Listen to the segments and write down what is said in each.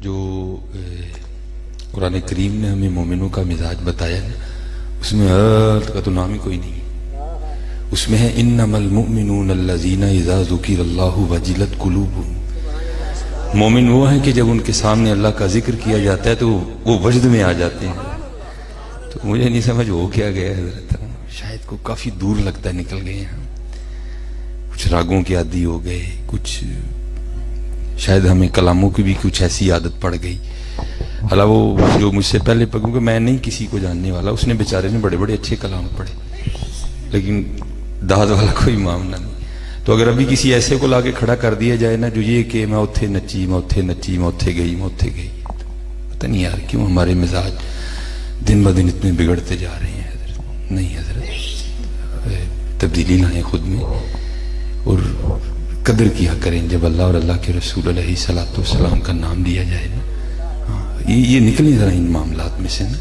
جو قرآن کریم نے ہمیں مومنوں کا مزاج بتایا نا، اس میں کا تو نام ہی کوئی نہیں ہے۔ اس میں ہے انما المؤمنون الذین اذا ذکر اللہ وجلت قلوبہم۔ مومن وہ ہیں کہ جب ان کے سامنے اللہ کا ذکر کیا جاتا ہے تو وہ وجد میں آ جاتے ہیں۔ تو مجھے نہیں سمجھ ہو کیا گیا حضرت، شاید کو کافی دور لگتا ہے نکل گئے ہیں، کچھ راگوں کی عادی ہو گئے، کچھ شاید ہمیں کلاموں کی بھی کچھ ایسی عادت پڑ گئی۔ حالانکہ وہ جو مجھ سے پہلے پڑھوں کہ میں نہیں کسی کو جاننے والا، اس نے بیچارے نے بڑے بڑے اچھے کلام پڑھے، لیکن داد والا کوئی معاملہ نہیں۔ تو اگر ابھی کسی ایسے کو لا کے کھڑا کر دیا جائے نا جو یہ کہ میں اتھے نچی، میں اتھے نچی، میں اتھے گئی، میں اتھے گئی، پتہ نہیں یار کیوں ہمارے مزاج دن بہ دن اتنے بگڑتے جا رہے ہیں حضرت۔ نہیں حضرت، تبدیلی لائیں خود میں اور قدر کیا کریں جب اللہ اور اللہ کے رسول علیہ الصلوۃ والسلام کا نام لیا جائے نا، یہ نکلیں ذرا ان معاملات میں سے نا۔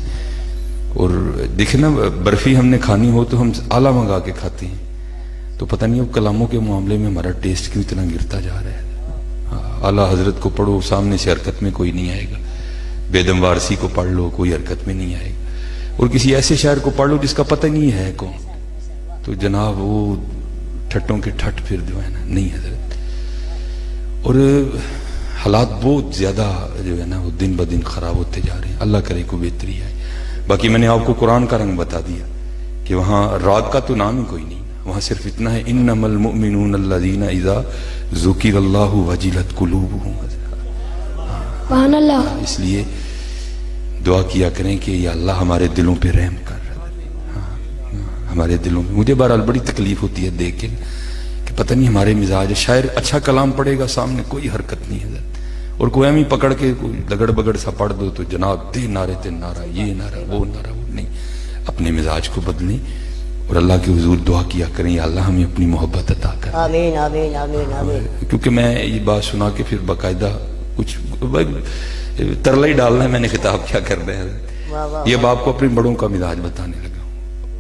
اور دیکھیں نا، برفی ہم نے کھانی ہو تو ہم آلہ منگا کے کھاتے ہیں، تو پتہ نہیں اب کلاموں کے معاملے میں ہمارا ٹیسٹ کیوں اتنا گرتا جا رہا ہے۔ اعلیٰ حضرت کو پڑھو، سامنے سے حرکت میں کوئی نہیں آئے گا، بیدم وارسی کو پڑھ لو، کوئی حرکت میں نہیں آئے گا، اور کسی ایسے شاعر کو پڑھ لو جس کا پتہ نہیں ہے کون، تو جناب وہ ٹھٹوں کے ٹھٹ پھر جو ہے نا، نہیں حضرت۔ اور حالات بہت زیادہ جو ہے نا وہ دن بہ دن خراب ہوتے جا رہے ہیں، اللہ کرے کو بہتری آئے۔ باقی میں نے آپ کو قرآن کا رنگ بتا دیا کہ وہاں راگ کا تو نام ہی کوئی نہیں، وہاں صرف اتنا ہے انما المؤمنون الذین اذا ذکر اللہ وجلت قلوبہم۔ سبحان اللہ۔ اس لیے دعا کیا کریں کہ یا اللہ ہمارے دلوں پہ رحم کر، ہمارے دلوں میں۔ مجھے بہرحال بڑی تکلیف ہوتی ہے دیکھ کے کہ پتہ نہیں ہمارے مزاج، شاعر اچھا کلام پڑھے گا سامنے کوئی حرکت نہیں ہے، اور کوئی ہم ہی پکڑ کے کوئی لگڑ بگڑ سا پڑھ دو تو جناب دے نعرے تے نعرہ، یہ نعرہ وہ نعرہ، وہ نہیں۔ اپنے مزاج کو بدلیں اور اللہ کے حضور دعا کیا کریں یا اللہ ہمیں اپنی محبت عطا کر۔ آمین آمین آمین آمین۔ کیونکہ میں یہ بات سنا کے پھر باقاعدہ کچھ ترلا ہی ڈالنا ہے، میں نے خطاب کیا کر رہے ہیں، یہ اب آپ کو اپنے بڑوں کا مزاج بتانے لگا۔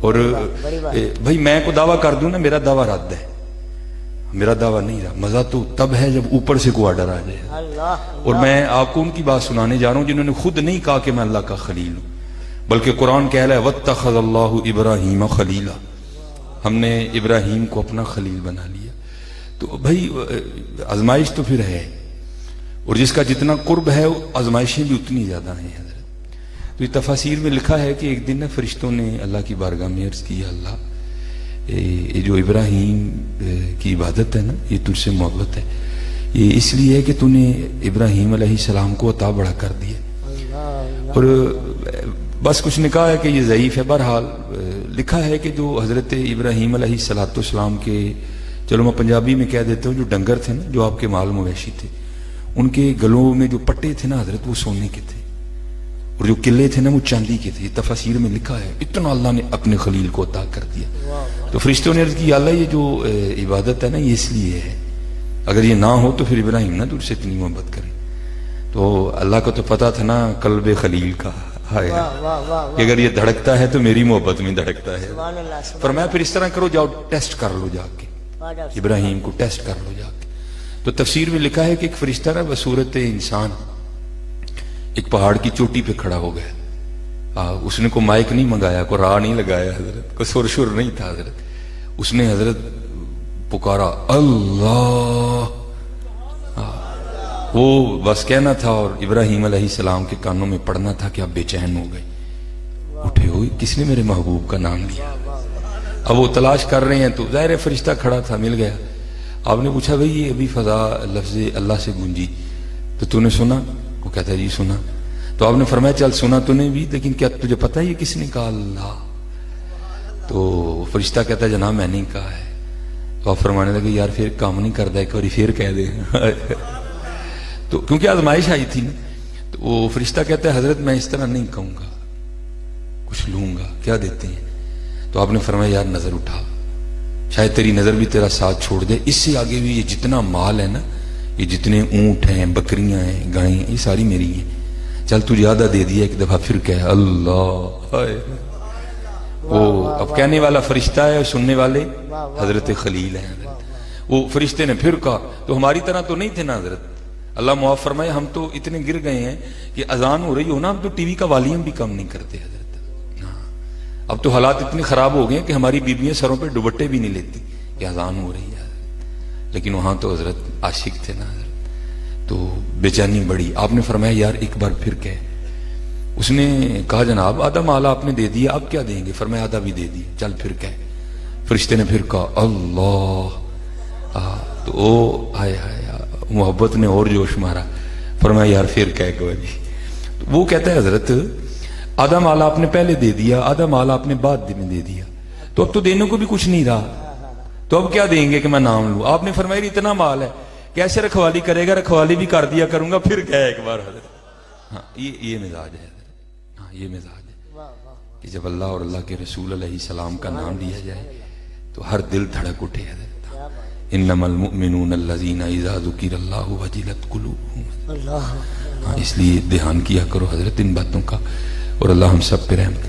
اور بھائی میں کو دعویٰ کر دوں نا، میرا دعویٰ رد ہے، میرا دعویٰ نہیں رہا۔ مزہ تو تب ہے جب اوپر سے کوئی آرڈر آ جائے۔ اور میں آپ کو ان کی بات سنانے جا رہا ہوں جنہوں نے خود نہیں کہا کہ میں اللہ کا خلیل ہوں، بلکہ قرآن کہہ رہا ہے وَاتَّخَذَ اللَّهُ إِبْرَاهِيمَ خَلِيلًا، ہم نے ابراہیم کو اپنا خلیل بنا لیا۔ تو بھائی آزمائش تو پھر ہے، اور جس کا جتنا قرب ہے آزمائشیں بھی اتنی زیادہ ہیں حضرت۔ تو یہ تفاسیر میں لکھا ہے کہ ایک دن فرشتوں نے اللہ کی بارگاہ میں عرض کی، اللہ یہ جو ابراہیم کی عبادت ہے نا، یہ تجھ سے محبت ہے، یہ اس لیے ہے کہ تو نے ابراہیم علیہ السلام کو عطا بڑا کر دیا۔ اور بس کچھ نے کہا ہے کہ یہ ضعیف ہے، بہرحال لکھا ہے کہ جو حضرت ابراہیم علیہ السلام کے، چلو میں پنجابی میں کہہ دیتا ہوں، جو ڈنگر تھے نا، جو آپ کے مال مویشی تھے، ان کے گلوں میں جو پٹے تھے نا حضرت، وہ سونے کے تھے، اور جو قلعے تھے نا وہ چاندی کے تھے۔ یہ تفاسیر میں لکھا ہے، اتنا اللہ نے اپنے خلیل کو عطا کر دیا۔ تو فرشتوں نے عرض کی، اللہ یہ جو عبادت ہے نا یہ اس لیے ہے، اگر یہ نہ ہو تو پھر ابراہیم نہ تجھ سے اتنی محبت کرے۔ تو اللہ کو تو پتا تھا نا قلب خلیل کا، کہ اگر یہ دھڑکتا ہے تو میری محبت میں دھڑکتا ہے۔ فرمایا پھر اس طرح کرو، جاؤ ٹیسٹ کر لو، جا کے ابراہیم کو ٹیسٹ کر لو جا کے۔ تو تفسیر میں لکھا ہے کہ ایک فرشتہ نا بصورت انسان ایک پہاڑ کی چوٹی پہ کھڑا ہو گیا، اس نے کوئی مائک نہیں منگایا، کوئی راہ نہیں لگایا حضرت، کوئی سر شر نہیں تھا حضرت، اس نے حضرت پکارا اللہ، وہ بس کہنا تھا، اور ابراہیم علیہ السلام کے کانوں میں پڑنا تھا کہ آپ بے چین ہو گئے، اٹھے ہوئے، کس نے میرے محبوب کا نام لیا؟ اب وہ تلاش کر رہے ہیں، تو ظاہر فرشتہ کھڑا تھا، مل گیا۔ آپ نے پوچھا بھئی یہ ابھی فضا لفظ اللہ سے گونجی، تو نے سنا؟ وہ کہتا ہے جی سنا۔ تو آپ نے فرمایا چل سنا تو نے بھی، لیکن کیا تجھے پتا ہے یہ کس نے کہا؟ اللہ۔ تو فرشتہ کہتا ہے جناب میں نہیں کہا ہے۔ تو آپ فرمانے لگے یار پھر کام نہیں کرتا، ایک بار پھر کہہ دے۔ تو کیونکہ آزمائش آئی تھی نا، تو وہ فرشتہ کہتا ہے حضرت میں اس طرح نہیں کہوں گا، کچھ لوں گا، کیا دیتے ہیں؟ تو آپ نے فرمایا یار نظر اٹھا، شاید تیری نظر بھی تیرا ساتھ چھوڑ دے، اس سے آگے بھی یہ جتنا مال ہے نا، یہ جتنے اونٹ ہیں، بکریاں ہیں، گائیں، یہ ساری میری ہیں، چل تجھے آدھا دے دیا، ایک دفعہ پھر کہے اللہ۔ وہ اب کہنے والا فرشتہ ہے اور سننے والے حضرت خلیل ہیں۔ وہ فرشتے نے پھر کہا، تو ہماری طرح تو نہیں تھے نا حضرت، اللہ معاف فرمائے ہم تو اتنے گر گئے ہیں کہ اذان ہو رہی ہو نا ہم تو ٹی وی کا والیوم بھی کم نہیں کرتے حضرت. ہاں اب تو حالات اتنے خراب ہو گئے ہیں کہ ہماری بیویاں سروں پہ دوپٹے بھی نہیں لیتی کہ اذان ہو رہی ہے. لیکن وہاں تو حضرت عاشق تھے نا حضرت, تو بے چینی بڑی. آپ نے فرمایا یار ایک بار پھر کہے. اس نے کہا جناب آدھا مالا آپ نے دے دیا, آپ کیا دیں گے؟ فرمایا آدھا بھی دے دیا, چل پھر کہے. فرشتے نے پھر کہا اللہ. تو او آئے محبت نے اور جوش مارا. فرمایا یار پھر کہہ کوئی نہیں. وہ کہتا ہے حضرت آدھا مال آپ نے پہلے دے دیا, آدھا مال آپ نے بعد میں دے دیا, تو اب تو دینے کو بھی کچھ نہیں رہا, تو اب کیا دیں گے کہ میں نام لوں؟ آپ نے فرمایا اتنا مال ہے کیسے رکھوالی کرے گا؟ رکھوالی بھی کر دیا کروں گا. پھر کہا ایک بار حضرت. ہاں یہ مزاج ہے حضرت. ہاں یہ مزاج ہے کہ جب اللہ اور اللہ کے رسول علیہ السلام کا نام لیا جائے تو ہر دل دھڑک اٹھے حضرت. انما المؤمنون الذین اذا ذکر اللہ وجلت قلوبہم. اس لیے دھیان کیا کرو حضرت ان باتوں کا, اور اللہ ہم سب پہ رحم کرے.